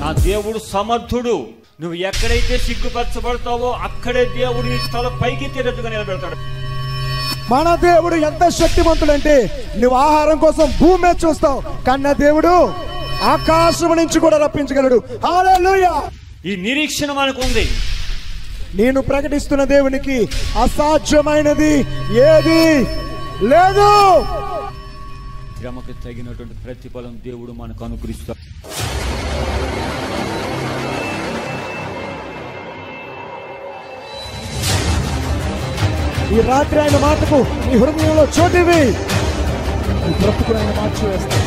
నా దేవుడు సమర్థుడు. నువ్వు ఎక్కడైతే సిగ్గుపరచబడతావో అక్కడే దేవుడు నీ తల పైకి తెరచుగా నిలబెడతాడు. మన దేవుడు ఎంత శక్తివంతుడంటే నువ్వు ఆహారం కోసం భూమి చూస్తావు, కన్న దేవుడు ఆకాశం నుంచి కూడా రప్పించగలడు. హల్లెలూయా! ఈ నిరీక్షణ మనకు ఉంది. నేను ప్రకటిస్తున్న దేవునికి అసాధ్యమైనది ఏది లేదు. శ్రమకు తగినటువంటి ప్రతిఫలం దేవుడు మనకు అనుగ్రహిస్తాడు. ఈ రాత్రి ఆయన మాటకు నీ హృదయంలో చోటివి, నీ బ్రతుకును ఆయన మార్చివేస్తాడు.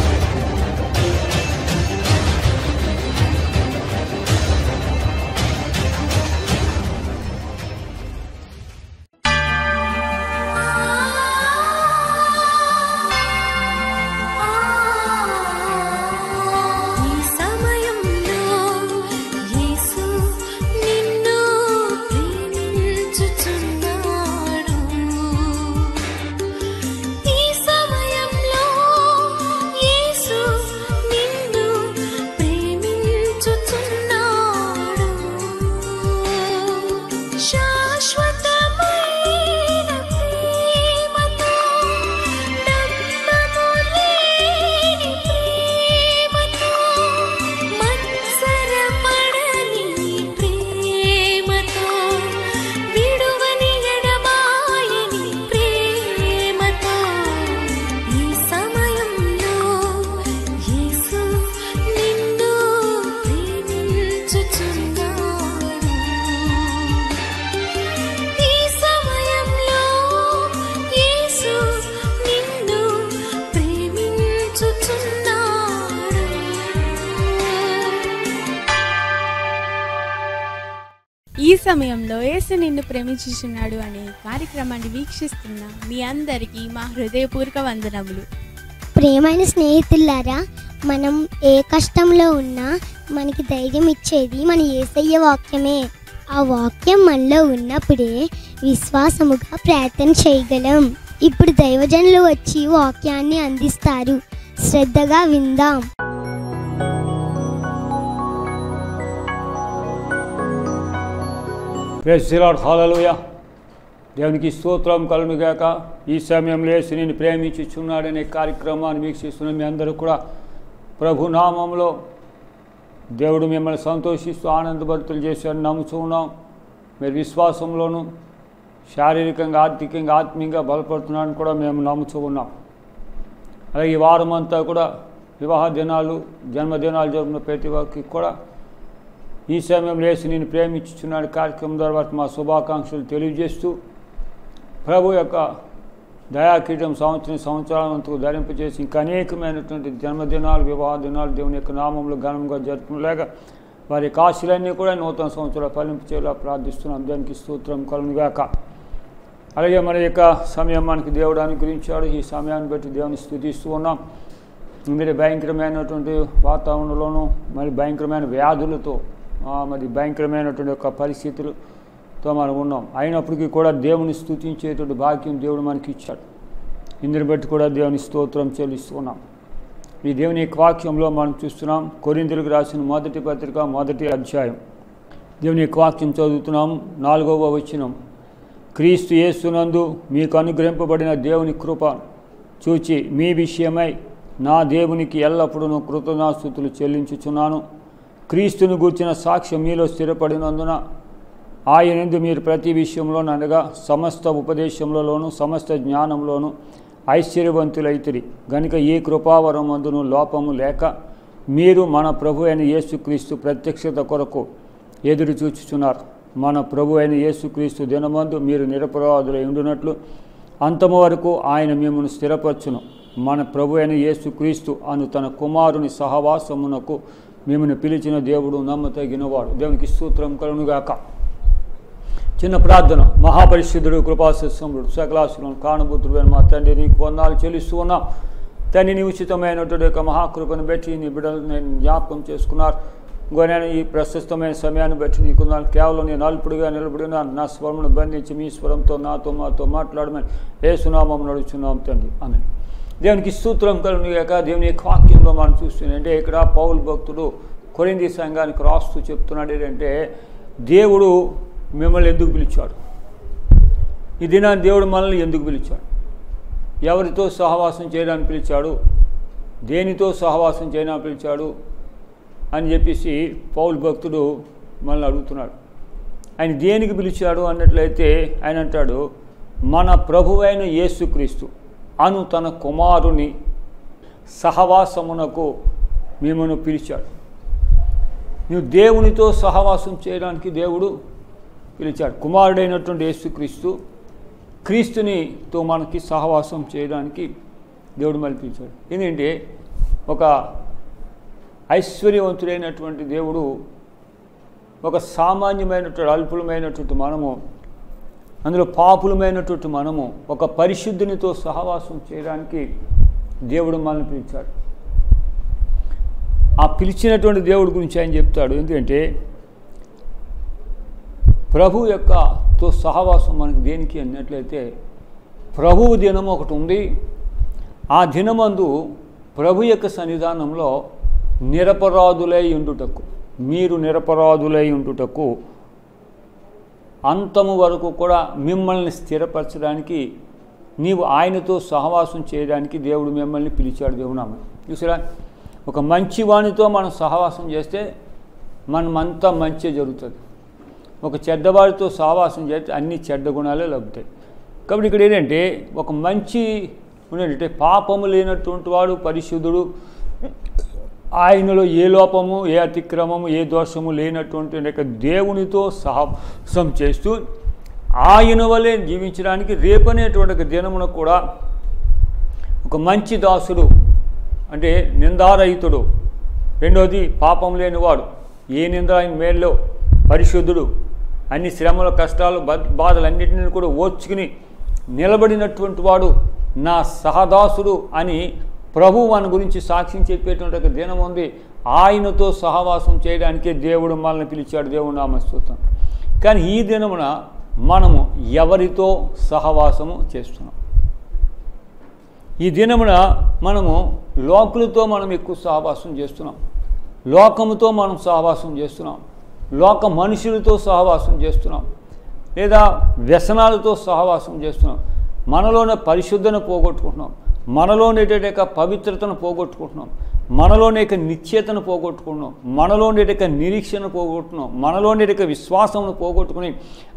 ఈ సమయంలో యేసు నిన్ను ప్రేమించుచున్నాడు అనే కార్యక్రమాన్ని వీక్షిస్తున్న మీ అందరికీ మా హృదయపూర్వక వందనములు. ప్రియమైన స్నేహితులారా, మనం ఏ కష్టంలో ఉన్నా మనకి ధైర్యం ఇచ్చేది మన యేసయ్య వాక్యమే. ఆ వాక్యం మనలో ఉన్నప్పుడే విశ్వాసముగా ప్రార్థన చేయగలం. ఇప్పుడు దైవజనులు వచ్చి వాక్యాన్ని అందిస్తారు. శ్రద్ధగా విందాం. Praise the Lord. హల్లెలూయా. దేవునికి స్తోత్రం కలుగునుగాక. ఈ సమయంలో యేసు నిన్ను ప్రేమించుచున్నాడనే కార్యక్రమాన్ని వీక్షిస్తున్న మీ అందరూ కూడా ప్రభు నామంలో దేవుడు మిమ్మల్ని సంతోషిస్తూ ఆనందభరితులు చేశాడని నమ్ముచున్నాం. మీరు విశ్వాసంలోనూ శారీరకంగా, ఆర్థికంగా, ఆత్మీయంగా బలపడుతున్నాడని కూడా మేము నమ్ముచూ ఉన్నాం. అలాగే ఈ వారం అంతా కూడా వివాహ దినాలు, జన్మదినాలు జరుపుకున్న ప్రతి ఒక్కరికి కూడా ఈ సమయంలో యేసు నిన్ను ప్రేమించుచున్నాడు కార్యక్రమం ద్వారా మా శుభాకాంక్షలు తెలియజేస్తూ ప్రభు యొక్క దయాకీటం సంవత్సరాలంతకు ధరింపజేసి ఇంకా అనేకమైనటువంటి జన్మదినాలు, వివాహ దినాలు దేవుని యొక్క నామంలో ఘనంగా జరుపుకునేలాగా వారి యొక్క ఆశలన్నీ కూడా నూతన సంవత్సరాలు ఫలింపచేలా ప్రార్థిస్తున్నాం. దానికి స్తోత్రం కలుగునుగాక. అలాగే మన యొక్క సమయం మనకి దేవుడు అనుగ్రహించాడు. ఈ సమయాన్ని బట్టి దేవుని స్తుతిస్తూ ఉన్నాం. మరి భయంకరమైనటువంటి వాతావరణంలోనూ మరి భయంకరమైన వ్యాధులతో మరి భయంకరమైనటువంటి యొక్క పరిస్థితులతో మనం ఉన్నాం. అయినప్పటికీ కూడా దేవుని స్తుతించేటువంటి భాగ్యం దేవుడు మనకి ఇచ్చాడు. ఇందుని బట్టి కూడా దేవుని స్తోత్రం చెల్లిస్తున్నాం. ఈ దేవుని యొక్క వాక్యంలో మనం చూస్తున్నాం. కొరింథీయులకు రాసిన మొదటి పత్రిక 1వ అధ్యాయం దేవుని యొక్క వాక్యం చదువుతున్నాం. 4వ వచనం. క్రీస్తు యేసునందు మీకు అనుగ్రహింపబడిన దేవుని కృప చూచి మీ విషయమై నా దేవునికి ఎల్లప్పుడూ కృతజ్ఞతాస్తుతులు చెల్లించుచున్నాను. క్రీస్తుని గూర్చిన సాక్ష్యం మీలో స్థిరపడినందున ఆయనందు మీరు ప్రతి విషయంలోనూ అనగా సమస్త ఉపదేశంలోనూ సమస్త జ్ఞానంలోనూ ఐశ్వర్యవంతులైతిరి గనుక ఏ కృపావరం అందును లోపము లేక మీరు మన ప్రభు అయిన యేసుక్రీస్తు ప్రత్యక్షత కొరకు ఎదురు చూచుచున్నారు. మన ప్రభు అయిన యేసుక్రీస్తు దినమందు మీరు నిరపరాధులై ఉండునట్లు అంతము వరకు ఆయన మిమ్మల్ని స్థిరపరచును. మన ప్రభు అయిన యేసుక్రీస్తు అను తన కుమారుని సహవాసమునకు మిమ్మల్ని పిలిచిన దేవుడు నమ్మతగినవాడు. దేవునికి స్తోత్రం కలుగునుగాక. చిన్న ప్రార్థన. మహాపరిశుద్ధుడు, కృపాసత్సముడు, సకలాసులను కారణభూతుడు మా తండ్రి, నీకు వందనాలు చెల్లిస్తూ ఉన్నాం. తండ్రి, నీ ఉచితమైనటువంటి యొక్క మహాకృపను బట్టి నీ బిడ్డలు నేను జ్ఞాపకం చేసుకున్నారు. నేను ఈ ప్రశస్తమైన సమయాన్ని బట్టి నీకు కేవలం నేను అల్పుడుగా నిలబడినా నా స్వరమును బంధించి మీ స్వరంతో మాతో మాట్లాడమని యేసునామమున నడుచున్నాం తండ్రి. ఆమేన్. దేవునికి స్తోత్రం కలుగునుగాక. దేవుని యొక్క వాక్యంలో మనం చూస్తున్నాం అంటే ఇక్కడ పౌలు భక్తుడు కొరింథీ సంఘానికి రాస్తూ చెప్తున్నాడు ఏంటంటే, దేవుడు మిమ్మల్ని ఎందుకు పిలిచాడు, ఈ దినాన్ని దేవుడు మనల్ని ఎందుకు పిలిచాడు, ఎవరితో సహవాసం చేయడానికి పిలిచాడు, దేనితో సహవాసం చేయడానికి పిలిచాడు అని చెప్పేసి పౌలు భక్తుడు మనల్ని అడుగుతున్నాడు. ఆయన దేనికి పిలిచాడు అన్నట్లయితే ఆయన అంటాడు, మన ప్రభువైన యేసుక్రీస్తు అను తన కుమారుని సహవాసమునకు మిమ్మల్ని పిలిచాడు. నువ్వు దేవునితో సహవాసం చేయడానికి దేవుడు పిలిచాడు. కుమారుడైనటువంటి యేసుక్రీస్తు క్రీస్తునితో మనకి సహవాసం చేయడానికి దేవుడు మళ్ళీ పిలిచాడు. ఏంటంటే ఒక ఐశ్వర్యవంతుడైనటువంటి దేవుడు ఒక సామాన్యమైనటువంటి అల్పులమైనటువంటి మనము, అందులో పాపులమైనటువంటి మనము ఒక పరిశుద్ధునితో సహవాసం చేయడానికి దేవుడు మనల్ని పిలిచాడు. ఆ పిలిచినటువంటి దేవుడి గురించి ఆయన చెప్తాడు. ఎందుకంటే ప్రభు యొక్కతో సహవాసం మనకి దేనికి అన్నట్లయితే, ప్రభువు దినం ఒకటి ఉంది. ఆ దినమందు ప్రభు యొక్క సన్నిధానంలో నిరపరాధులై ఉండుటకు, మీరు నిరపరాధులై ఉండుటకు, అంతము వరకు కూడా మిమ్మల్ని స్థిరపరచడానికి, నీవు ఆయనతో సహవాసం చేయడానికి దేవుడు మిమ్మల్ని పిలిచాడు. దేవునామం చూసారా, ఒక మంచి వానితో మనం సహవాసం చేస్తే మనమంతా మంచి జరుగుతుంది. ఒక చెడ్డవాడితో సహవాసం చేస్తే అన్ని చెడ్డ గుణాలే లభిస్తాయి. కాబట్టి ఇక్కడ ఏంటంటే ఒక మంచి ఏంటంటే పాపము లేనటువంటి వాడు పరిశుద్ధుడు, ఆయనలో ఏ లోపము ఏ అతిక్రమము ఏ దోషము లేనటువంటి దేవునితో సహవాసం చేస్తూ ఆయన వలె జీవించడానికి రేపనేటువంటి దినమున కూడా ఒక మంచి దాసుడు అంటే నిందారహితుడు, రెండోది పాపం లేనివాడు, ఏ నింద ఆయన మేల్లో పరిశుద్ధుడు, అన్ని శ్రమల కష్టాలు బాధలన్నింటినీ కూడా ఓర్చుకుని నిలబడినటువంటి వాడు నా సహదాసుడు అని ప్రభు మన గురించి సాక్ష్యం చెప్పేటువంటి ఒక దినం ఉంది. ఆయనతో సహవాసం చేయడానికే దేవుడు మనల్ని పిలిచాడు. దేవుడు నామస్తుతం. కానీ ఈ దినమున మనము ఎవరితో సహవాసము చేస్తున్నాం? ఈ దినమున మనము లోకులతో మనం ఎక్కువ సహవాసం చేస్తున్నాం, లోకముతో మనం సహవాసం చేస్తున్నాం, లోక మనుషులతో సహవాసం చేస్తున్నాం, లేదా వ్యసనాలతో సహవాసం చేస్తున్నాం. మనలోనే పరిశుద్ధను పోగొట్టుకుంటున్నాం, మనలోనే పవిత్రతను పోగొట్టుకుంటున్నాం, మనలోనే నిశ్చయతను పోగొట్టుకుంటున్నాం, మనలోనే నిరీక్షణ పోగొట్టుకున్నాం, మనలోనే విశ్వాసమును పోగొట్టుకుని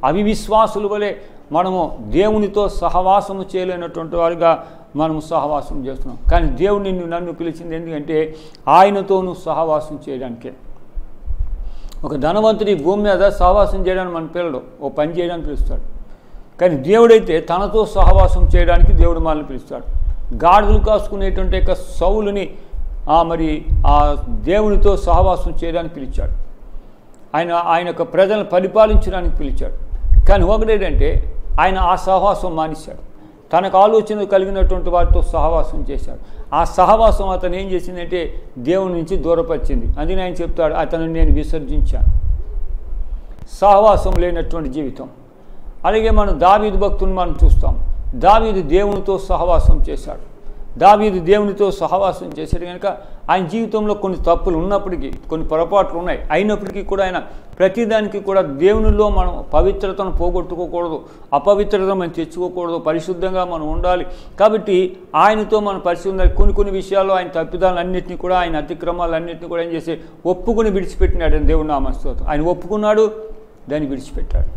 అవిశ్వాసుల వలె మనము దేవునితో సహవాసము చేయలేనటువంటి వారిగా మనము సహవాసం చేస్తున్నాం. కానీ దేవుడు నన్ను పిలిచింది ఎందుకంటే ఆయనతోనూ సహవాసం చేయడానికే. ఒక ధనవంతుడి భూమి మీద సహవాసం చేయడానికి మన పిల్లడు ఓ పని చేయడానికి పిలుస్తాడు. కానీ దేవుడైతే తనతో సహవాసం చేయడానికి దేవుడు మనల్ని పిలుస్తాడు. గాడిదలు కాసుకునేటువంటి సౌలుని మరి ఆ దేవునితో సహవాసం చేయడానికి పిలిచాడు. ఆయన యొక్క ప్రజలను పరిపాలించడానికి పిలిచాడు. కానీ ఒకటేంటంటే ఆయన ఆ సహవాసం మానేశాడు. తనకు ఆలోచన కలిగినటువంటి వారితో సహవాసం చేశాడు. ఆ సహవాసం అతను ఏం చేసిందంటే దేవుని నుంచి దూరపరిచింది. అందుకని ఆయన చెప్తాడు, అతను నేను విసర్జించాను. సహవాసం లేనటువంటి జీవితం. అలాగే మనం దావీదు భక్తుని మనం చూస్తాం. దావీదు దేవునితో సహవాసం చేశాడు. దావీదు దేవునితో సహవాసం చేశాడు కనుక ఆయన జీవితంలో కొన్ని తప్పులు ఉన్నప్పటికీ, కొన్ని పొరపాట్లు ఉన్నాయి, అయినప్పటికీ కూడా ఆయన ప్రతిదానికి కూడా దేవునిలో మనం పవిత్రతను పోగొట్టుకోకూడదు, అపవిత్రతను మనం తెచ్చుకోకూడదు, పరిశుద్ధంగా మనం ఉండాలి. కాబట్టి ఆయనతో మనం పరిశుద్ధంగా కొన్ని విషయాల్లో ఆయన తప్పిదాలన్నింటినీ కూడా, ఆయన అతిక్రమాలన్నింటినీ కూడా ఏం చేసి ఒప్పుకొని విడిచిపెట్టినాడు అని దేవుని నామస్తోత్రం. ఆయన ఒప్పుకున్నాడు, దాన్ని విడిచిపెట్టాడు.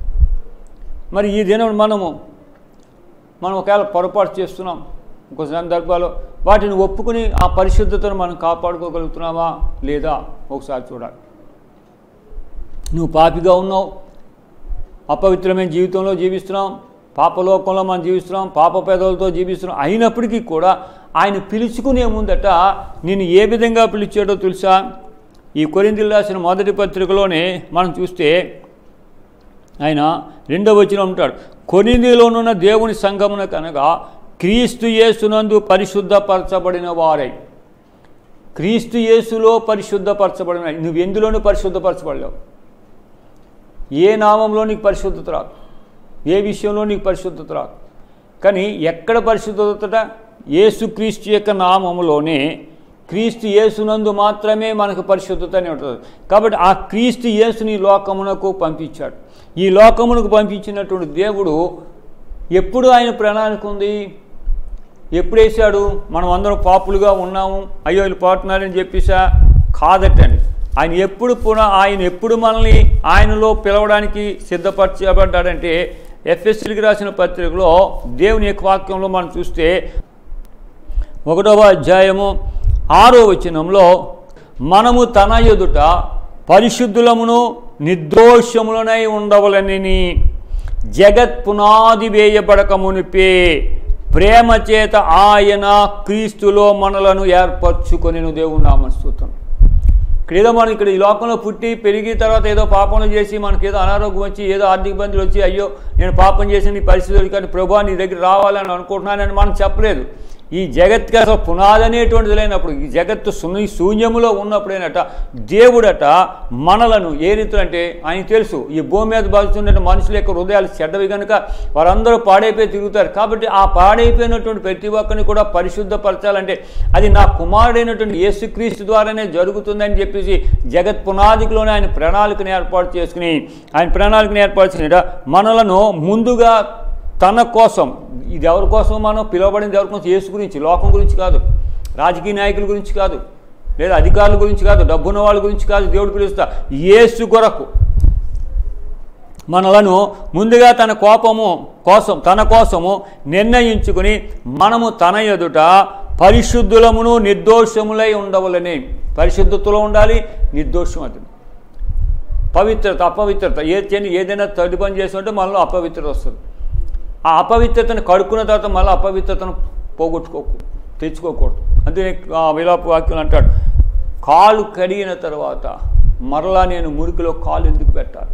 మరి ఈ దినం మనం ఒకవేళ పొరపాటు చేస్తున్నాం, ఒక సందర్భాల్లో వాటిని ఒప్పుకుని ఆ పరిశుద్ధతను మనం కాపాడుకోగలుగుతున్నామా లేదా ఒకసారి చూడాలి. నువ్వు పాపిగా ఉన్నావు, అపవిత్రమైన జీవితంలో జీవిస్తున్నాం, పాపలోకంలో మనం జీవిస్తున్నాం, పాప పెదవులతో జీవిస్తున్నాం. అయినప్పటికీ కూడా ఆయన పిలుచుకునే ముందట నేను ఏ విధంగా పిలిచాడో తెలుసా? ఈ కొరింథీయులకు రాసిన మొదటి పత్రికలోనే మనం చూస్తే ఆయన 2వ వచనం ఉంటాడు, కొరింథీలోనున్న దేవుని సంఘమునకు అనగా క్రీస్తు యేసునందు పరిశుద్ధపరచబడిన వారై. క్రీస్తు యేసులో పరిశుద్ధపరచబడిన, నువ్వు ఎందులోనూ పరిశుద్ధపరచబడలేవు. ఏ నామంలో నీకు పరిశుద్ధత రాదు, ఏ విషయంలో నీకు పరిశుద్ధత రాదు. కానీ ఎక్కడ పరిశుద్ధత? యేసుక్రీస్తు యొక్క నామములోనే క్రీస్తు యేసునందు మాత్రమే మనకు పరిశుద్ధత అని ఉంటుంది. కాబట్టి ఆ క్రీస్తు యేసుని లోకమునకు పంపించాడు. ఈ లోకమునకు పంపించినటువంటి దేవుడు ఎప్పుడు ఆయన ప్రణాళిక ఉంది, ఎప్పుడు వేశాడు? మనం అందరం పాపులుగా ఉన్నాము, అయ్యో వీళ్ళు పోతున్నారని చెప్పేసా? కాదటండి. ఆయన ఎప్పుడు మనల్ని ఆయనలో పిలవడానికి సిద్ధపరచబడ్డాడంటే ఎఫెసీయులకు రాసిన పత్రికలో దేవుని యొక్క వాక్యంలో మనం చూస్తే 1వ అధ్యాయము 6వ వచనంలో, మనము తన ఎదుట పరిశుద్ధులమును నిర్దోషములనై ఉండవలనని జగత్ పునాది వేయబడక మునిపే ప్రేమ చేత ఆయన క్రీస్తులో మనలను ఏర్పరచుకొనెను. దేవుని నామమున స్తుతి. ఏదో మనం ఇక్కడ ఈ లోకంలో పుట్టి పెరిగి తర్వాత ఏదో పాపంలో చేసి మనకి ఏదో అనారోగ్యం వచ్చి ఏదో ఆర్థిక ఇబ్బందులు వచ్చి అయ్యో నేను పాపం చేసిన ఈ పరిస్థితులు కానీ ప్రభువా నీ దగ్గర రావాలని అనుకుంటున్నానని మనం చెప్పలేదు. ఈ జగత్కి అసలు పునాది అనేటువంటిది లేనప్పుడు, ఈ జగత్తు శూన్యములో ఉన్నప్పుడేనట దేవుడట మనలను ఏ రీతిలో అంటే ఆయన తెలుసు ఈ భూమి మీద బతుకుతున్న మనుషుల యొక్క హృదయాలు చెడ్డవి కనుక వారందరూ పాడైపోయి తిరుగుతారు. కాబట్టి ఆ పాడైపోయినటువంటి ప్రతి ఒక్కరిని కూడా పరిశుద్ధపరచాలంటే అది నా కుమారుడైనటువంటి యేసుక్రీస్తు ద్వారానే జరుగుతుందని చెప్పేసి జగత్ పునాదిలోనే ఆయన ప్రణాళికను ఏర్పాటు చేసుకుని మనలను ముందుగా తన కోసం, ఇది ఎవరి కోసం మనం పిలువబడింది ఎవరి కోసం? యేసు గురించి, లోకం గురించి కాదు, రాజకీయ నాయకుల గురించి కాదు, లేదా అధికారుల గురించి కాదు, డబ్బున్న వాళ్ళ గురించి కాదు. దేవుడు పిలుస్తా యేసు కొరకు మనలను ముందుగా తన కోసము నిర్ణయించుకుని మనము తన ఎదుట పరిశుద్ధులమును నిర్దోషములై ఉండవలని. పరిశుద్ధతలో ఉండాలి, నిర్దోషం అది పవిత్రత. అపవిత్రత ఏదైనా తడి పని చేసి ఉంటే మనలో అపవిత్రత వస్తుంది. ఆ అపవిత్రతను కడుక్కున్న తర్వాత మళ్ళీ అపవిత్రతను తెచ్చుకోకూడదు. అందుకే విలాప వాక్యం అంటాడు, కాలు కడిగిన తర్వాత మరలా నేను మురికిలో కాలు ఎందుకు పెట్టాలి?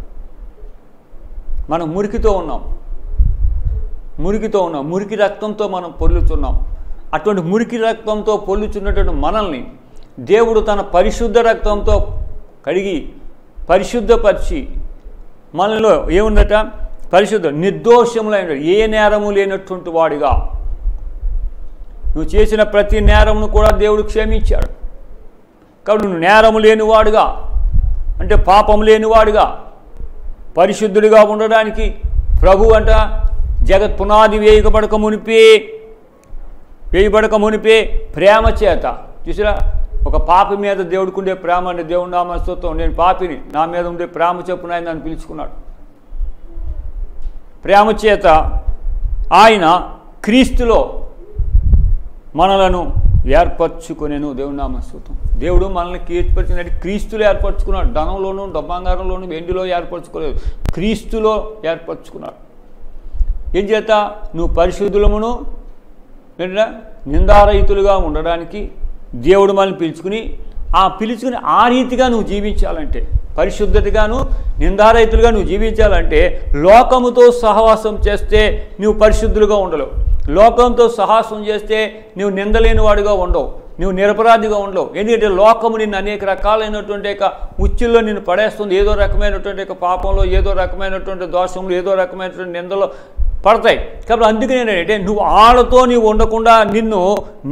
మనం మురికితో ఉన్నాం, మురికి రక్తంతో మనం పొర్లుతున్నాం. అటువంటి మురికి రక్తంతో పొర్లుచున్నటువంటి మనల్ని దేవుడు తన పరిశుద్ధ రక్తంతో కడిగి పరిశుద్ధపరిచి మనలో ఏముందట? పరిశుద్ధ నిర్దోషములైన, ఏ నేరము లేనటువంటి వాడిగా. నువ్వు చేసిన ప్రతి నేరమును కూడా దేవుడు క్షమించాడు. కాబట్టి నువ్వు నేరము లేనివాడుగా అంటే పాపం లేనివాడుగా పరిశుద్ధుడిగా ఉండడానికి ప్రభు అంట జగత్ పునాది వేయబడక మునిపే ప్రేమ చేత. చూసిరా, ఒక పాపి మీద దేవుడికి ఉండే ప్రేమ అంటే దేవుడి నామమున స్తుతి. నేను పాపిని, నా మీద ఉండే ప్రేమ చొప్పున ఆయన నన్ను పిలుచుకున్నాడు. ప్రేమ చేత ఆయన క్రీస్తులో మనలను ఏర్పరచుకునేను. దేవుని నామమున స్తుతి. దేవుడు మనల్ని ఏర్పరిచినట్టు క్రీస్తులో ఏర్పరచుకున్నాడు. ధనంలోను, బంగారంలోను, వెండిలో ఏర్పరచుకోలేదు, క్రీస్తులో ఏర్పరచుకున్నాడు. ఏం చేత? నువ్వు పరిశుద్ధులమును నిందారహితులుగా ఉండడానికి దేవుడు మనల్ని పిలుచుకుని ఆ రీతిగా నువ్వు జీవించాలంటే, పరిశుద్ధతగాను నిందారహితులుగా నువ్వు జీవించాలంటే లోకముతో సహవాసం చేస్తే నువ్వు పరిశుద్ధులుగా ఉండలేవు. లోకంతో సహవాసం చేస్తే నువ్వు నిందలేని వాడిగా ఉండవు, నువ్వు నిరపరాధిగా ఉండవు. ఎందుకంటే లోకము నిన్ను అనేక రకాలైనటువంటి ఉచ్చుల్లో నిన్ను పడేస్తుంది. ఏదో రకమైనటువంటి పాపంలో, ఏదో రకమైనటువంటి దోషంలో, ఏదో రకమైనటువంటి నిందలో పడతాయి. కాబట్టి అందుకని ఏంటంటే నువ్వు వాళ్ళతో నీవు ఉండకుండా నిన్ను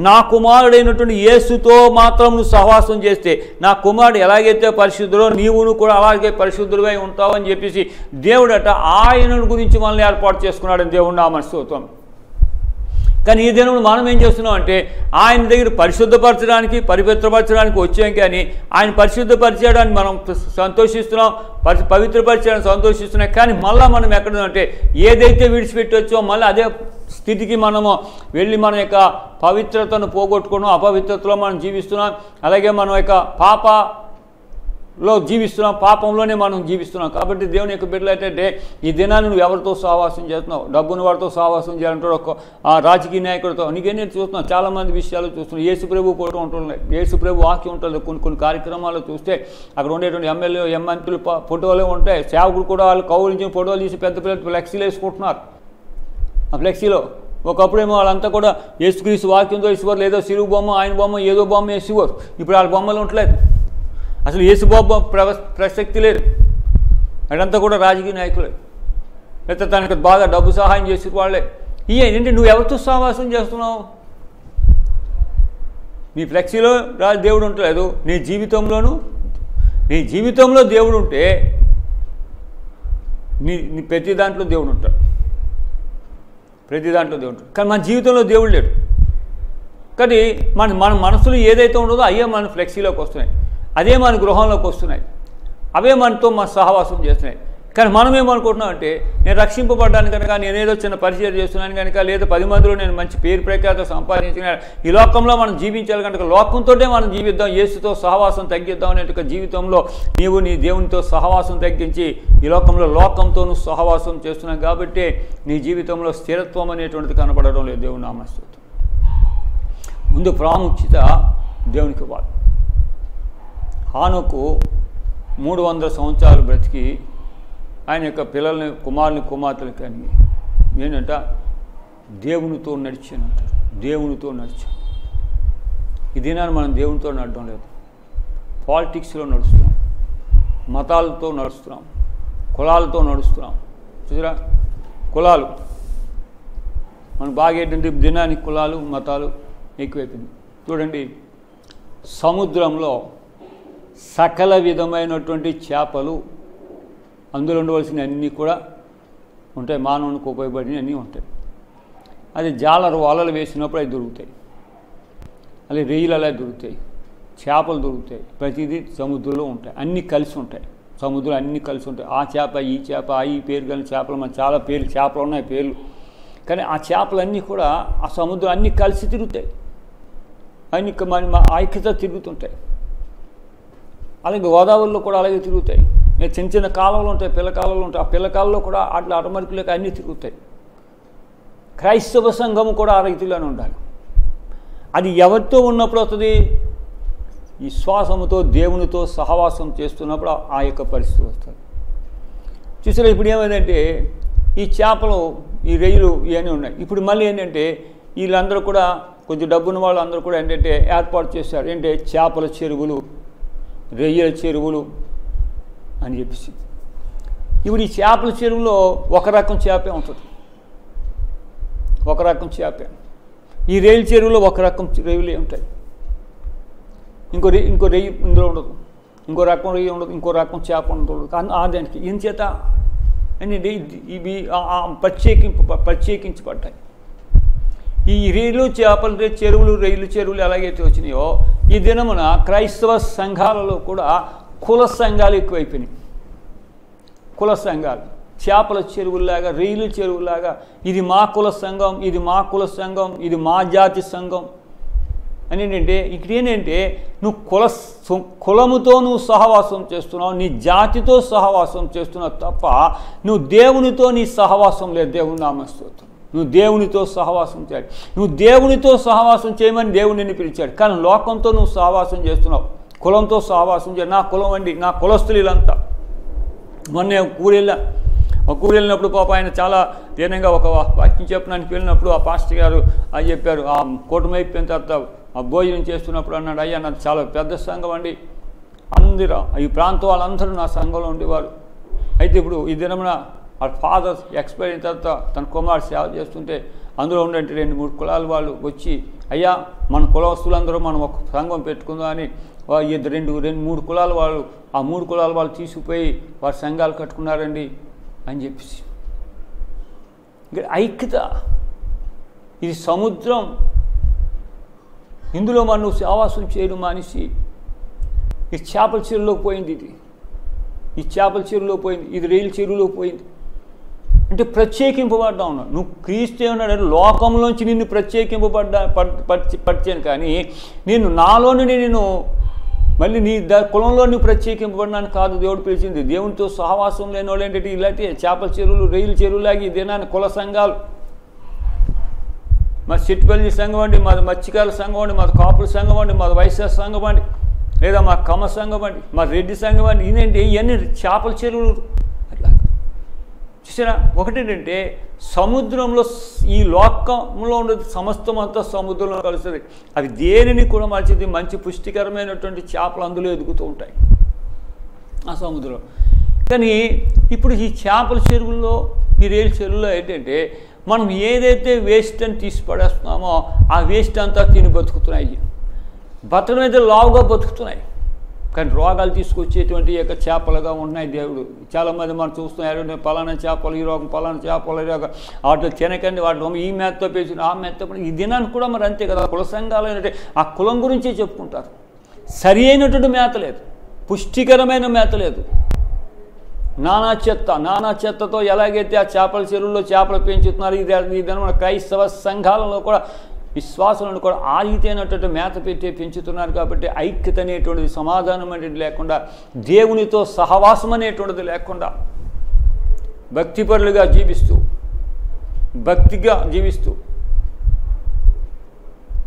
నా కుమారుడైనటువంటి యేసుతో మాత్రం నువ్వు సహవాసం చేస్తే, నా కుమారుడు ఎలాగైతే పరిశుద్ధుడో నీవును కూడా అలాగే పరిశుద్ధుడిగా ఉంటావు అని చెప్పేసి దేవుడట ఆయన గురించి మనల్ని ఏర్పాటు చేసుకున్నాడని దేవుడు నామమున స్తుతి. కానీ ఈ దినం మనం ఏం చేస్తున్నాం అంటే ఆయన దగ్గర పరిశుద్ధపరచడానికి, పవిత్రపరచడానికి వచ్చాం. కానీ ఆయన పరిశుద్ధపరిచేయడానికి మనం సంతోషిస్తున్నాం, పవిత్రపరిచేయడానికి సంతోషిస్తున్నాం. కానీ మళ్ళీ మనం ఎక్కడుందంటే ఏదైతే విడిచిపెట్టొచ్చో మళ్ళీ అదే స్థితికి మనము వెళ్ళి మన యొక్క పవిత్రతను పోగొట్టుకున్నాం, అపవిత్రతలో మనం జీవిస్తున్నాం. అలాగే మనం యొక్క జీవిస్తున్నాం, పాపంలోనే మనం జీవిస్తున్నాం. కాబట్టి దేవుని యొక్క బిడ్డలు ఏంటంటే ఈ దినాన్ని నువ్వు ఎవరితో సహవాసం చేస్తున్నావు? డబ్బును వాడితో సహవాసం చేయాలంటాడు, ఒక రాజకీయ నాయకుడితో. నీకే నేను చూస్తున్నాను, చాలామంది విషయాలు చూస్తున్నాను. యేసుప్రభు ఫోటో ఉంటున్నాయి, యేసుప్రభు వాక్యం ఉంటుంది. కొన్ని కార్యక్రమాలు చూస్తే అక్కడ ఉండేటువంటి ఎమ్మెల్యే మంత్రులు ఫోటోలే ఉంటాయి. సేవకులు కూడా వాళ్ళు కౌలించిన ఫోటోలు తీసి పెద్ద పెద్ద ఫ్లెక్సీలు వేసుకుంటున్నారు. ఆ ఫ్లెక్సీలో ఒకప్పుడేమో వాళ్ళంతా కూడా యేసుక్రీస్తు వాక్యంతో వేసేవారు, లేదో సిలువు బొమ్మ, ఆయన బొమ్మ, ఏదో బొమ్మ వేసేవారు. ఇప్పుడు వాళ్ళ బొమ్మలు ఉండలేదు, అసలు యేసు బొమ్మ ప్రసక్తి లేదు. అదంతా కూడా రాజకీయ నాయకులే, లేకపోతే తనకు బాగా డబ్బు సహాయం చేసే వాళ్ళే. ఏంటంటే నువ్వు ఎవరితో సహవాసం చేస్తున్నావు? నీ ఫ్లెక్సీలో దేవుడు ఉండలేదు, నీ జీవితంలో దేవుడు ఉంటే నీ ప్రతి దాంట్లో దేవుడు ఉంటాడు, ప్రతి దాంట్లో దేవుడు ఉంటాడు. కానీ మన జీవితంలో దేవుడు లేడు. కానీ మన మనసులో ఏదైతే ఉండదో అయ్యే మన ఫ్లెక్సీలోకి వస్తున్నాయి, అదే మన గృహంలోకి వస్తున్నాయి, అవే మనతో మన సహవాసం చేస్తున్నాయి. కానీ మనం ఏమనుకుంటున్నాం అంటే నేను రక్షింపబడ్డాను కనుక, నేనేదో చిన్న పరిచయం చేస్తున్నాను కనుక, లేదా 10 మందిలో నేను మంచి పేరు ప్రఖ్యాత సంపాదించిన ఈ లోకంలో మనం జీవించాలి కనుక లోకంతో మనం జీవిద్దాం, యేసుతో సహవాసం తగ్గిద్దాం అనే జీవితంలో నీవు నీ దేవునితో సహవాసం తగ్గించి ఈ లోకంతో నువ్వు సహవాసం చేస్తున్నావు కాబట్టి నీ జీవితంలో స్థిరత్వం అనేటువంటిది కనపడడం లేదు. దేవుని నామస్తుతి. ముందు ప్రాముఖ్యత దేవునికి ఇవ్వాలి. హానోకు 300 సంవత్సరాలు బ్రతికి ఆయన యొక్క పిల్లల్ని, కుమార్తెలు కానీ ఏంటంట దేవునితో నడిచానంటారు. దేవునితో నడిచాం. ఈ దినాన్ని మనం దేవునితో నడడం లేదు, పాలిటిక్స్లో నడుస్తున్నాం, మతాలతో నడుస్తున్నాం, కులాలతో నడుస్తున్నాం. చూసారా, కులాలు మనం బాగా ఏంటంటే దినానికి కులాలు మతాలు ఎక్కువైపోయింది. చూడండి, సముద్రంలో సకల విధమైనటువంటి చేపలు, అందులో ఉండవలసిన అన్నీ కూడా ఉంటాయి, మానవునికి ఉపయోగపడినవి అన్నీ ఉంటాయి. అది వలలు వేసినప్పుడు అవి దొరుకుతాయి, అలా రొయ్యలు అలా దొరుకుతాయి, చేపలు దొరుకుతాయి. ప్రతిదీ సముద్రంలో ఉంటాయి, అన్నీ కలిసి ఉంటాయి. సముద్రం అన్నీ కలిసి ఉంటాయి. ఆ చేప ఈ చేప ఈ పేరు కానీ చేపలు, మన చాలా పేర్లు చేపలు ఉన్నాయి పేర్లు. కానీ ఆ చేపలన్నీ కూడా ఆ సముద్రం అన్నీ కలిసి తిరుగుతాయి, అన్ని మన ఐక్యత తిరుగుతుంటాయి. అలాగే గోదావరిలో కూడా అలాగే తిరుగుతాయి. చిన్న చిన్న కాలువలు ఉంటాయి, పిల్ల కాలువలు ఉంటాయి. ఆ పిల్ల కాలంలో కూడా అట్లా అటమరికలేక అన్నీ తిరుగుతాయి. క్రైస్తవ సంఘము కూడా ఆ రీతిలోనే ఉండాలి. అది ఎవరితో ఉన్నప్పుడు వస్తుంది? విశ్వాసముతో దేవునితో సహవాసం చేస్తున్నప్పుడు ఆ యొక్క పరిస్థితి వస్తుంది. చూసారా, ఇప్పుడు ఏమైందంటే ఈ చేపలు, ఈ రొయ్యలు ఇవన్నీ ఉన్నాయి. ఇప్పుడు మళ్ళీ ఏంటంటే వీళ్ళందరూ కూడా కొంచెం డబ్బున్న వాళ్ళు అందరూ కూడా ఏంటంటే ఏర్పాటు చేశారు, ఏంటంటే చేపల చెరువులు, రొయ్యల చెరువులు అని చెప్పేసి. ఇప్పుడు ఈ చేపల చెరువులో ఒక రకం చేపే ఉంటుంది, ఒక రకం చేపే. ఈ రొయ్యల చెరువులో ఒక రకం రొయ్యలే ఉంటాయి, ఇంకో రొయ్యి ఇందులో ఉండదు, ఇంకో రకం రొయ్యి ఉండదు, ఇంకో రకం చేప ఉండదు. దానికి ఏం చేత అని ఇవి ప్రత్యేకించబడ్డాయి. ఈ రొయ్యలు చేపల చెరువులు, రొయ్యలు చెరువులు ఎలాగైతే వచ్చినాయో ఈ దినమున క్రైస్తవ సంఘాలలో కూడా కుల సంఘాలు ఎక్కువైపోయినాయి. కుల సంఘాలు, చేపల చెరువులాగా, రొయ్యల చెరువులాగా, ఇది మా కుల సంఘం, ఇది మా కుల సంఘం, ఇది మా జాతి సంఘం అని ఏంటంటే ఇక్కడ ఏంటంటే నువ్వు కులముతో నువ్వు సహవాసం చేస్తున్నావు, నీ జాతితో సహవాసం చేస్తున్నావు తప్ప నువ్వు దేవునితో నీ సహవాసం లేదు. దేవుని నామస్తోత్రం. నువ్వు దేవునితో సహవాసం చేయాలి. నువ్వు దేవునితో సహవాసం చేయమని దేవుడు నిన్ను పిలిచాడు. కానీ లోకంతో నువ్వు సహవాసం చేస్తున్నావు, కులంతో సహవాసం చేయాలి. నా కులం అండి, నా కులస్తులు వీళ్ళంతా. మొన్నే ఊరు వెళ్ళినప్పుడు పాప ఆయన చాలా దీనంగా ఒక వాక్యం చెప్పడానికి వెళ్ళినప్పుడు ఆ పాస్టర్ గారు అది చెప్పారు. ఆ కూటమి అయిపోయిన తర్వాత ఆ భోజనం చేస్తున్నప్పుడు అన్నాడు, అయ్యా నాది చాలా పెద్ద సంఘం అండి, అందరూ ఈ ప్రాంతం వాళ్ళందరూ నా సంఘంలో ఉండేవారు. అయితే ఇప్పుడు ఈ దినమున ఆ ఫాదర్ ఎక్స్పైర్ అయిన తర్వాత తన కుమారుడు సేవ చేస్తుంటే అందులో ఉండే 2-3 కులాల వాళ్ళు వచ్చి, అయ్యా మన కులస్తులందరూ మనం ఒక సంఘం పెట్టుకుందాం అని 2-3 కులాల వాళ్ళు, ఆ 3 కులాల వాళ్ళు తీసుకుపోయి వారి సంఘాలు కట్టుకున్నారండి అని చెప్పేసి. ఇక్కడ ఐక్యత, ఇది సముద్రం, ఇందులో మనం సహవాసం చేయడం మానేసి ఈ చేపల చెరువులోకి పోయింది. ఈ చేపల చెరువులో పోయింది, ఇది రొయ్యల చెరువులో పోయింది. అంటే ప్రత్యేకింపబడ్డా ఉన్నావు నువ్వు. క్రీస్తు ఏమన్నాడు? లోకంలోంచి నిన్ను పరిచాను, కానీ నేను నాలోని నేను మళ్ళీ నీ కులంలో నువ్వు ప్రత్యేకింపబడినాను కాదు దేవుడు పిలిచింది. దేవునితో సహవాసం లేని వాళ్ళు ఏంటంటే ఇలాంటి చేపల చెరువులు, రొయ్యల చెరువులాగి ఈ దినాన్ని కుల సంఘాలు, మాది సిట్టిపల్లి సంఘం అండి, మాది మత్స్యకారుల సంఘం అండి, మాది కాపుల సంఘం అండి, మాది వైశ్య సంఘం అండి, లేదా మా కమ్మ సంఘం అండి, మా రెడ్డి సంఘం అండి. ఇదేంటి ఇవన్నీ చేపల చెరువులు. అట్లా చూసారా, ఒకటేంటంటే సముద్రంలో ఈ లోకంలో ఉండేది సమస్తం అంతా సముద్రంలో కలుస్తుంది. అవి దేనిని కూడా మార్చేది. మంచి పుష్టికరమైనటువంటి చేపలు అందులో ఎదుగుతూ ఉంటాయి ఆ సముద్రంలో. కానీ ఇప్పుడు ఈ చేపల చెరువుల్లో, ఈ రొయ్యల చెరువులో ఏంటంటే మనం ఏదైతే వేస్ట్ అని తీసి పడేస్తున్నామో ఆ వేస్ట్ అంతా తిని బతుకుతున్నాయి. బతకడం అయితే లావుగా బతుకుతున్నాయి, కానీ రోగాలు తీసుకొచ్చేటువంటి యొక్క చేపలుగా ఉన్నాయి. దేవుడు చాలామంది మనం చూస్తున్నాం, పలానా చేపలు ఈ రోగం, పలానా చేపలు ఈ రోగం, వాటిని తినకండి, వాటి ఈ మేతతో పేసిన ఆ మేతతో. ఈ దినానికి కూడా మరి అంతే కదా, కుల సంఘాలు ఏంటంటే ఆ కులం గురించే చెప్పుకుంటారు. సరి అయినటువంటి మేత లేదు, పుష్టికరమైన మేత లేదు, నానా చెత్తతో ఎలాగైతే ఆ చేపల చెరువుల్లో చేపలు పెంచుతున్నారు, ఈ దినం మన క్రైస్తవ సంఘాలలో కూడా విశ్వాసాలను కూడా ఆ రీతి అయినటువంటి మేత పెట్టి పెంచుతున్నారు. కాబట్టి ఐక్యత అనేటువంటిది, సమాధానం అనేది లేకుండా, దేవునితో సహవాసం అనేటువంటిది లేకుండా, భక్తిపరులుగా భక్తిగా జీవిస్తూ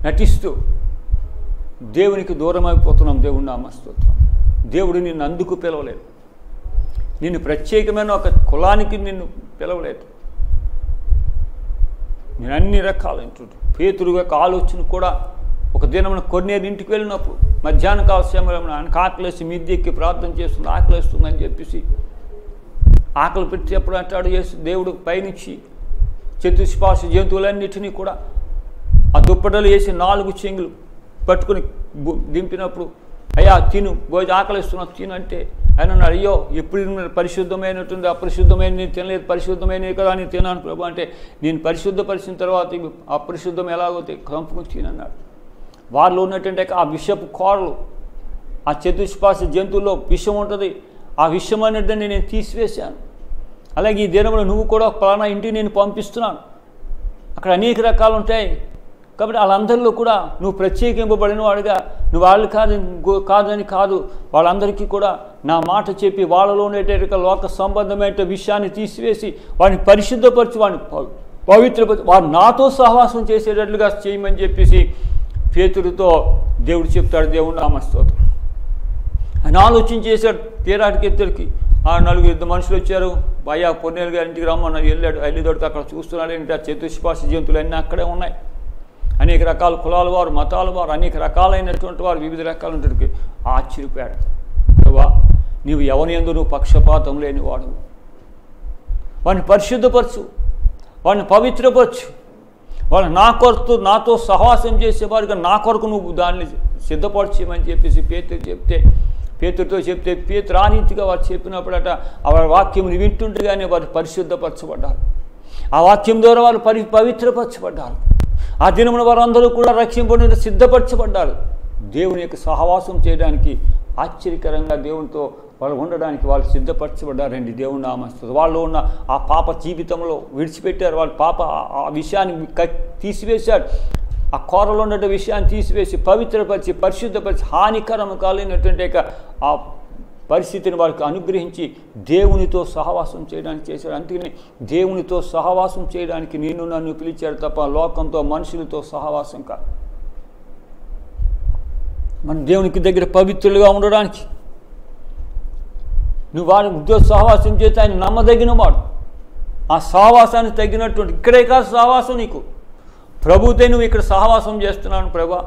నటిస్తూ దేవునికి దూరం అయిపోతున్నాం. దేవుని నామస్తోత్రం. దేవుడు నిన్ను అందుకు పిలవలేదు, నిన్ను ప్రత్యేకమైన ఒక కులానికి నిన్ను పిలవలేదు. నేను అన్ని రకాలైనటువంటి పేతురు యొక్క ఆలోచన కూడా ఒక దినమున కొన్నేరు ఇంటికి వెళ్ళినప్పుడు మధ్యాహ్న కాల సమయంలో ఆయనకు ఆకలేసి మిద్దె ఎక్కి ప్రార్థన చేస్తుంది, ఆకలేస్తుందని చెప్పేసి ఆకలి పెట్టేప్పుడు అంటాడు దేవుడు పైనుంచి చతుష్పార్శ్వ జంతువులన్నిటినీ కూడా ఆ దుప్పటలు వేసి 4 చెంగులు పట్టుకుని దింపినప్పుడు, అయ్యా తిను, ఆకలిస్తున్నావు తిను అంటే ఆయన అన్నాడు, అయ్యో ఎప్పుడు పరిశుద్ధమైనటువంటి అపరిశుద్ధమైన నేను తినలేదు, పరిశుద్ధమైనవి కదా నేను తిన్నాను ప్రభు అంటే, నేను పరిశుద్ధపరిచిన తర్వాత అపరిశుద్ధం ఎలాగో కంపుకుని తినన్నాడు. వారిలో ఉన్నటువంటి ఆ విషపు కోరలు, ఆ చతుష్పార్శ్వ జంతువుల్లో విషం ఉంటుంది, ఆ విషం అనేది నేను తీసివేశాను. అలాగే ఈ దినంలో నువ్వు కూడా పలానా ఇంటికి నేను పంపిస్తున్నాను, అక్కడ అనేక రకాలు ఉంటాయి. కాబట్టి వాళ్ళందరిలో కూడా నువ్వు ప్రత్యేకింపబడిన వాడుగా, నువ్వు వాళ్ళు కాదని కాదు, వాళ్ళందరికీ కూడా నా మాట చెప్పి వాళ్ళలో ఉండేట లోక సంబంధమైన విషయాన్ని తీసివేసి వాడిని పరిశుద్ధపరిచి, వాడిని పవిత్రపరిచి, వాడు నాతో సహవాసం చేసేటట్లుగా చేయమని చెప్పేసి పేతురుతో దేవుడు చెప్తాడు. దేవుడు నామస్తోత్రం. ఆయన ఆలోచన చేశాడు. తీరాటికి ఇద్దరికి ఆ 4 మనుషులు వచ్చారు, భయ్యా పొన్నేలు గారి ఇంటికి రమ్మన్నారు. వెళ్ళేదోడికి అక్కడ చూస్తున్నాడు ఏంటి, ఆ చతుష్పార్శ్వ జంతువులు అన్నీ అక్కడే ఉన్నాయి. అనేక రకాల కులాల వారు, మతాల వారు, అనేక రకాలైనటువంటి వారు, వివిధ రకాలైనటువంటి ఆశ్చర్యపోయాడు. ప్రభా, నీవు ఎవరి యందు నువ్వు పక్షపాతం లేని వాడు, వాడిని పరిశుద్ధపరచు, వాడిని పవిత్రపరచు, వాళ్ళు నాతో సహవాసం చేసేవారుగా నా కొరకు నువ్వు దాన్ని సిద్ధపరచేయమని చెప్పేసి పేతురుతో చెప్తే పేతురు ఆ రీతిగా వారు చెప్పినప్పుడట వారి వాక్యముని వింటుండగానే వారు పరిశుద్ధపరచబడ్డారు. ఆ వాక్యం ద్వారా వారు పవిత్రపరచబడ్డారు. ఆ దినమున వారందరూ కూడా రక్షింపబడి సిద్ధపరచబడ్డారు. దేవుని యొక్క సహవాసం చేయడానికి, ఆశ్చర్యకరంగా దేవునితో వాళ్ళు ఉండడానికి వాళ్ళు సిద్ధపరచబడ్డారండి. దేవుని నామస్తోత్రం. వాళ్ళు ఉన్న ఆ పాప జీవితంలో విడిచిపెట్టారు. వాళ్ళ పాప ఆ విషయాన్ని తీసివేశాడు. ఆ కోరలో ఉన్న విషయాన్ని తీసివేసి పవిత్రపరిచి, పరిశుద్ధపరిచి, హానికరము కాలేనటువంటి ఆ పరిస్థితిని వారికి అనుగ్రహించి దేవునితో సహవాసం చేయడానికి చేశాడు. అందుకని దేవునితో సహవాసం చేయడానికి నన్ను పిలిచాడు తప్ప లోకంతో, మనుషులతో సహవాసం కాదు. మన దేవునికి దగ్గర పవిత్రులుగా ఉండడానికి నువ్వు వారితో సహవాసం చేస్తే ఆయన నమ్మదగిన వాడు. ఆ సహవాసానికి తగినటువంటి ఇక్కడే కాదు సహవాసం నీకు, ప్రభుతే నువ్వు ఇక్కడ సహవాసం చేస్తున్నాను ప్రభా,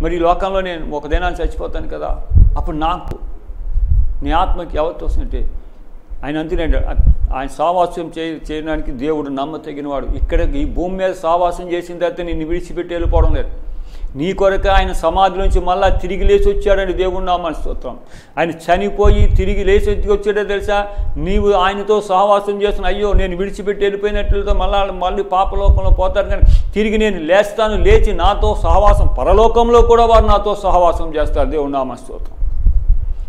మరి ఈ లోకంలో నేను ఒక దినాన్ని చచ్చిపోతాను కదా, అప్పుడు నాకు నీ ఆత్మకి ఎవరితో వస్తుంటే ఆయన అంతేనండి. ఆయన సహవాసం చేయడానికి దేవుడు నమ్మతగినవాడు. ఇక్కడ ఈ భూమి మీద సహవాసం చేసిన తర్వాత నిన్ను విడిచిపెట్టి వెళ్ళిపోవడం లేదు. నీ కొరకు ఆయన సమాధిలోంచి మళ్ళా తిరిగి లేచి వచ్చాడని దేవుడు నామని స్తోత్రం. ఆయన చనిపోయి తిరిగి లేచి వచ్చాడో తెలుసా, నీవు ఆయనతో సహవాసం చేస్తున్న, అయ్యో నేను విడిచిపెట్టి వెళ్ళిపోయినట్లతో మళ్ళీ పాపలోకంలో పోతారు, కానీ తిరిగి నేను లేస్తాను, లేచి నాతో సహవాసం, పరలోకంలో కూడా వారు నాతో సహవాసం చేస్తారు. దేవుడు నామని స్తోత్రం.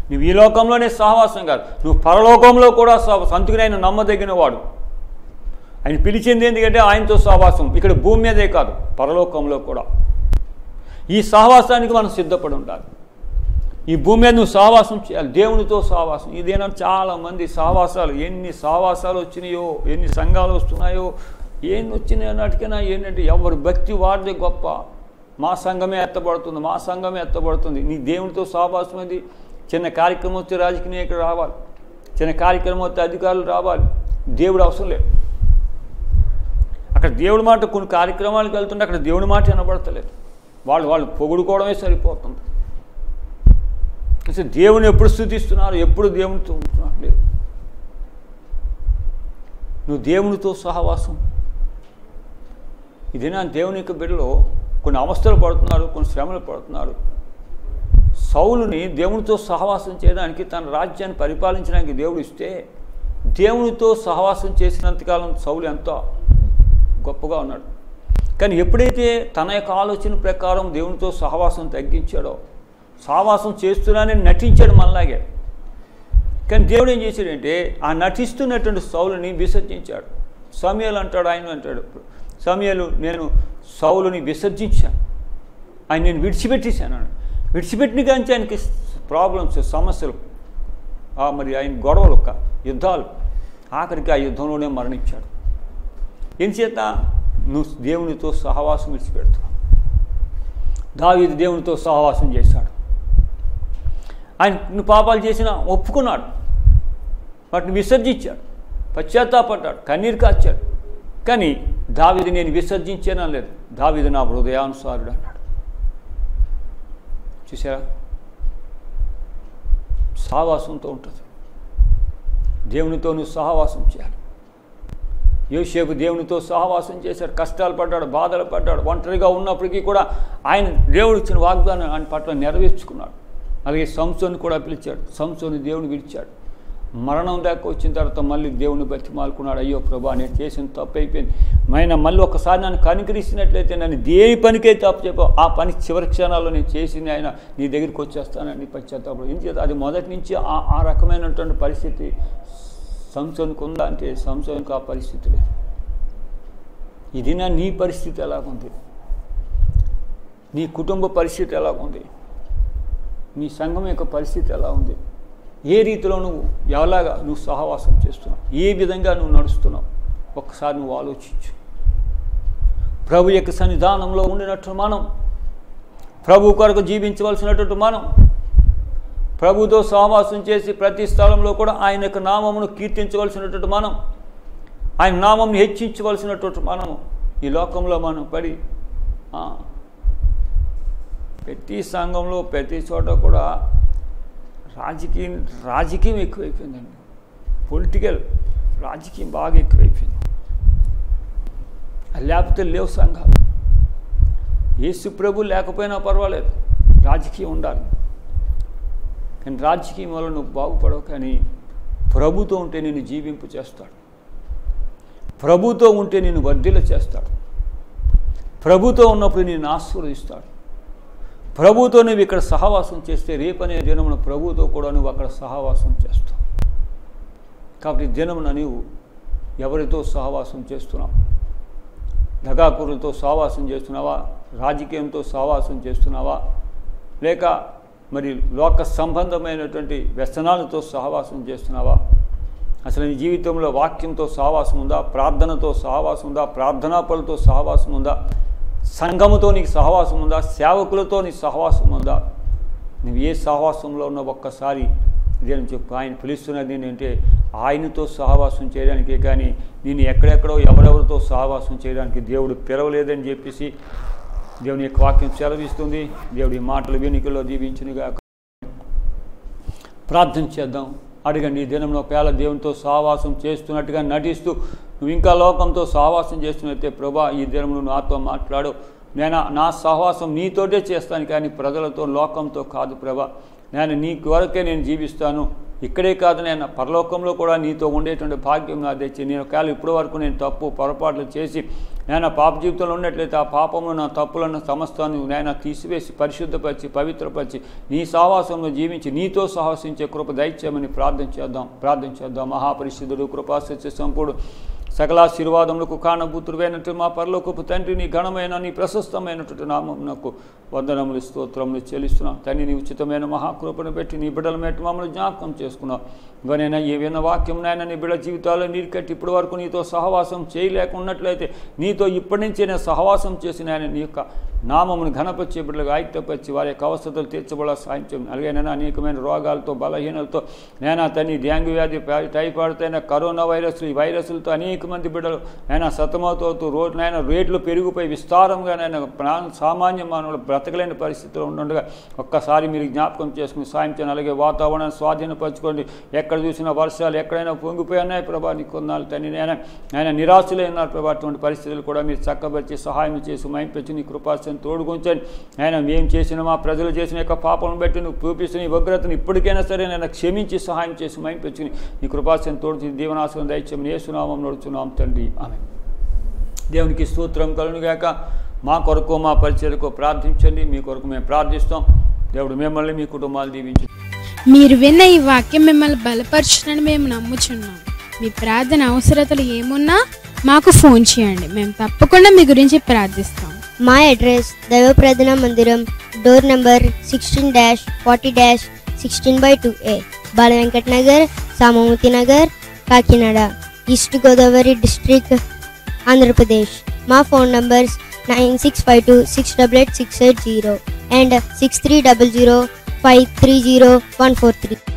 నువ్వు ఈ లోకంలోనే సహవాసం కాదు, నువ్వు పరలోకంలో కూడా అందుకని ఆయన నమ్మదగిన వాడు. ఆయన పిలిచింది ఎందుకంటే ఆయనతో సహవాసం ఇక్కడ భూమి మీదే కాదు, పరలోకంలో కూడా. ఈ సహవాసానికి మనం సిద్ధపడి ఉండాలి. ఈ భూమి మీద నువ్వు సహవాసం చేయాలి, దేవునితో సహవాసం. ఇదేనా చాలామంది సహవాసాలు, ఎన్ని సహవాసాలు వచ్చినాయో, ఎన్ని సంఘాలు వస్తున్నాయో, ఏం వచ్చినాయో నాటికైనా ఏంటంటే ఎవరి భక్తి వారిదే గొప్ప. మా సంఘమే ఎత్తబడుతుంది. నీ దేవునితో సహవాసం అది. చిన్న కార్యక్రమం వస్తే రాజకీయ నాయకులు రావాలి, చిన్న కార్యక్రమం వస్తే అధికారులు రావాలి, దేవుడు అవసరం లేదు. అక్కడ దేవుడి మాట, కొన్ని కార్యక్రమాలకు వెళ్తుంటే అక్కడ దేవుడి మాట వినబడతలేదు. వాళ్ళు పొగుడుకోవడమే సరిపోతుంది. అసలు దేవుని ఎప్పుడు స్తుతిస్తున్నారు, ఎప్పుడు దేవునితో ఉంటున్నారు లేదు. నువ్వు దేవునితో సహవాసం. ఇదేనా దేవుని యొక్క బిడ్డలో కొన్ని అవస్థలు పడుతున్నారు, కొన్ని శ్రమలు పడుతున్నారు. సౌలుని దేవునితో సహవాసం చేయడానికి, తన రాజ్యాన్ని పరిపాలించడానికి దేవుడు ఇస్తే, దేవునితో సహవాసం చేసినంతకాలం సౌలు ఎంతో గొప్పగా ఉన్నాడు. కానీ ఎప్పుడైతే తన యొక్క ఆలోచన ప్రకారం దేవునితో సహవాసం తగ్గించాడో, సహవాసం చేస్తున్నానని నటించాడు మనలాగే. కానీ దేవుడు ఏం చేశాడంటే ఆ నటిస్తున్నటువంటి సౌలుని విసర్జించాడు. సమూయేలు అంటాడు, ఆయన అంటాడు, సమూయేలు నేను సౌలుని విసర్జించాను, ఆయన నేను విడిచిపెట్టేశాను. విడిచిపెట్టిన కానీ ఆయనకి ప్రాబ్లమ్స్, సమస్యలు, మరి ఆయన గొడవలు, యుద్ధాలు, ఆఖరికి ఆ యుద్ధంలోనే మరణించాడు. ఎంచేత నువ్వు దేవునితో సహవాసం విడిచిపెడుతున్నావు. దావీదు దేవునితో సహవాసం చేశాడు. ఆయన నువ్వు పాపాలు చేసినా ఒప్పుకున్నాడు, వాటిని విసర్జించాడు, పశ్చాత్తాపడ్డాడు, కన్నీరు కార్చాడు. కానీ దావీదు నేను విసర్జించాను లేదు, దావీదు నా హృదయానుసారుడు అన్నాడు. చూసారా, సహవాసంతో ఉంటుంది. దేవునితో నువ్వు సహవాసం చేయాలి. యోసేపు దేవునితో సహవాసం చేశాడు, కష్టాలు పడ్డాడు, బాధలు పడ్డాడు, ఒంటరిగా ఉన్నప్పటికీ కూడా ఆయన దేవుడు ఇచ్చిన వాగ్దానం ఆయన పట్ల నెరవేర్చుకున్నాడు. అలాగే సంసోను కూడా పిలిచాడు, సంసోను దేవుని విడిచాడు. మరణం దాకా వచ్చిన తర్వాత మళ్ళీ దేవుని బతిమాలుకున్నాడు, అయ్యో ప్రభా నేను చేసిన తప్పు అయిపోయింది, మళ్ళీ ఒకసారి నన్ను కనికరిస్తున్నట్లయితే నన్ను దేని పనికే తప్పు చెప్పావు, ఆ పని చివరి క్షణాల్లో నేను చేసింది ఆయన నీ దగ్గరికి వచ్చేస్తానని పశ్చాత్తాపడు. ఎందుకంటే అది మొదటి నుంచి ఆ రకమైనటువంటి పరిస్థితి సంసోనుకు ఉందా అంటే సంసోనుకు ఆ పరిస్థితి లేదు. ఇది నీ పరిస్థితి ఎలాగుంది, నీ కుటుంబ పరిస్థితి ఎలాగుంది, నీ సంఘం యొక్క పరిస్థితి ఎలా ఉంది, ఏ రీతిలో నువ్వు ఎలాగా నువ్వు సహవాసం చేస్తున్నావు, ఏ విధంగా నువ్వు నడుస్తున్నావు, ఒక్కసారి నువ్వు ఆలోచించు. ప్రభు యొక్క సన్నిధానంలో ఉండినట్టు మనం, ప్రభు కొరకు జీవించవలసినటువంటి మనం, ప్రభుతో సహవాసం చేసి ప్రతి స్థలంలో కూడా ఆయన యొక్క నామమును కీర్తించవలసినటువంటి మనం, ఆయన నామమును హెచ్చించవలసినటువంటి మనము ఈ లోకంలో మనం పడి ప్రతి సంఘంలో ప్రతి చోట కూడా రాజకీయం ఎక్కువైపోయిందండి. పొలిటికల్ రాజకీయం బాగా ఎక్కువైపోయింది. లేకపోతే లేవు సంఘాలు. యేసు ప్రభు లేకపోయినా పర్వాలేదు, రాజకీయం ఉండాలి. కానీ రాజకీయం వల్ల నువ్వు బాగుపడవు. కానీ ప్రభుతో ఉంటే నిన్ను జీవింపు చేస్తాడు, ప్రభుతో ఉంటే నిన్ను వర్ధిల్ల చేస్తాడు, ప్రభుతో ఉన్నప్పుడు నిన్ను ఆశీర్వదిస్తాడు. ప్రభుతో నువ్వు ఇక్కడ సహవాసం చేస్తే రేపనే దినమున ప్రభుతో కూడా నువ్వు అక్కడ సహవాసం చేస్తావు. కాబట్టి దినమున నువ్వు ఎవరితో సహవాసం చేస్తున్నావు? దగాకురులతో సహవాసం చేస్తున్నావా? రాజకీయంతో సహవాసం చేస్తున్నావా? లేక మరి లోక సంబంధమైనటువంటి వ్యసనాలతో సహవాసం చేస్తున్నావా? అసలు నీ జీవితంలో వాక్యంతో సహవాసం ఉందా? ప్రార్థనతో సహవాసం ఉందా? ప్రార్థనాపరులతో సహవాసం ఉందా? సంఘముతో నీకు సహవాసం ఉందా? సేవకులతో నీకు సహవాసం ఉందా? నువ్వు ఏ సహవాసంలో ఉన్నావు ఒక్కసారి ఇదేని చెప్పు. ఆయన పిలుస్తున్నది ఏంటంటే ఆయనతో సహవాసం చేయడానికే, కానీ నేను ఎక్కడెక్కడో ఎవరెవరితో సహవాసం చేయడానికి దేవుడు పిలవలేదని చెప్పేసి దేవుని యొక్క వాక్యం సెలవిస్తుంది. దేవుడి మాటలు వెనుకలో దీవించునుగా. ప్రార్థన చేద్దాం. అడగండి, ఈ దినంలో ఒకవేళ దేవునితో సహవాసం చేస్తున్నట్టుగా నటిస్తూ నువ్వు ఇంకా లోకంతో సహవాసం చేస్తున్నట్టే, ప్రభా ఈ దినంలో నాతో మాట్లాడు, నేను నా సహవాసం నీతోటే చేస్తాను కానీ ప్రజలతో లోకంతో కాదు ప్రభా, నేను నీ కొరకే నేను జీవిస్తాను, ఇక్కడే కాదు నేను పరలోకంలో కూడా నీతో ఉండేటువంటి భాగ్యం నా తెచ్చి, నేను ఒకవేళ ఇప్పటి వరకు నేను తప్పు పొరపాట్లు చేసి నేను పాప జీవితంలో ఉన్నట్లయితే ఆ పాపంలో నా తప్పులను సమస్తాన్ని నేను తీసివేసి పరిశుద్ధపరిచి పవిత్రపరిచి నీ సహవాసంలో జీవించి నీతో సహవాసించే కృప దయచేయమని ప్రార్థన చేద్దాం. మహాపరిశుద్ధుడు కృపాసత్య సంపూడు సకలాశీర్వాదములకు కారణభూతుడైనట్టు మా పరలోకపు తండ్రి, నీ ఘనమైన నీ ప్రశస్తమైనటువంటి నామమునకు వందనములు స్తోత్రములు చెల్లిస్తున్నాం. తండ్రి నీ ఉచితమైన మహాకృపను పెట్టి నీ బిడ్డల మెట్టి మమ్మల్ని జ్ఞాపకం చేసుకున్నాం. ఇవనైనా ఏవైనా వాక్యం నాయన నీ బిడ్డ జీవితాల్లో నీరు కట్టి ఇప్పటి వరకు నీతో సహవాసం చేయలేకున్నట్లయితే నీతో ఇప్పటి నుంచే నేను సహవాసం చేసిన ఆయన నీ యొక్క నామమును ఘనపరిచే బిడ్డలుగా ఆయుక్తపరిచి వారి యొక్క అవసరతలు తీర్చబడ సాయించం. అలాగైనా అనేకమైన రోగాలతో బలహీనలతో నేను తన్ని డెంగ్యూ వ్యాధి, టైఫాయిడ్ అయినా కరోనా వైరస్లు, ఈ వైరస్లతో అనేక మంది బిడ్డలు నేను సతమవుతూ నైనా రేట్లు పెరిగిపోయి విస్తారంగా నేను సామాన్య మానవులు బ్రతకలేని పరిస్థితిలో ఉండగా ఒక్కసారి మీరు జ్ఞాపకం చేసుకుని సాయించండి. అలాగే వాతావరణాన్ని స్వాధీనపరచుకోండి. ఎక్కడ చూసినా వర్షాలు ఎక్కడైనా పొంగిపోయి ఉన్నాయి ప్రభా, నీ కొన్నాళ్ళు తన్ని ఆయన నిరాశలే ఉన్నారు ప్రభా. అటువంటి పరిస్థితులు కూడా మీరు చక్కబరిచి సహాయం చేసి మైంపెచ్చి నీ కృపా కృపాసన తోడుగుంచండి. ఆయన మేము చేసిన మా ప్రజలు చేసిన యొక్క పాపలను బట్టి నువ్వు చూపిస్తున్న ఈ ఉగ్రతను ఇప్పటికైనా సరే నేను క్షమించి సహాయం చేసి మైంపించుకుని నీ కృపాసన తోడు దీవనాశనం దయచేయమని యేసునామం నడుచున్నాం తండ్రి, ఆమేన్. దేవునికి స్తోత్రం కలుగునుగాక. మా కొరకు మా పరిచర్యకు ప్రార్థించండి. మీ కొరకు మేము ప్రార్థిస్తాం. దేవుడు మిమ్మల్ని మీ కుటుంబాలు దీవించు. మీరు విన్న ఈ వాక్యం మిమ్మల్ని బలపరచునని మేము నమ్ముచున్నాం. మీ ప్రార్థన అవసరతలు ఏమున్నా మాకు ఫోన్ చేయండి, మేము తప్పకుండా మీ గురించి ప్రార్థిస్తాం. మా అడ్రస్ దైవ ప్రార్థనా మందిరం, door number 16-40-16/2A, Balavenkat Nagar, Samamurthy Nagar, Kakinada, east Godavari district, Andhra Pradesh. మా ఫోన్ నంబర్స్ 9652688680 and 6300530143.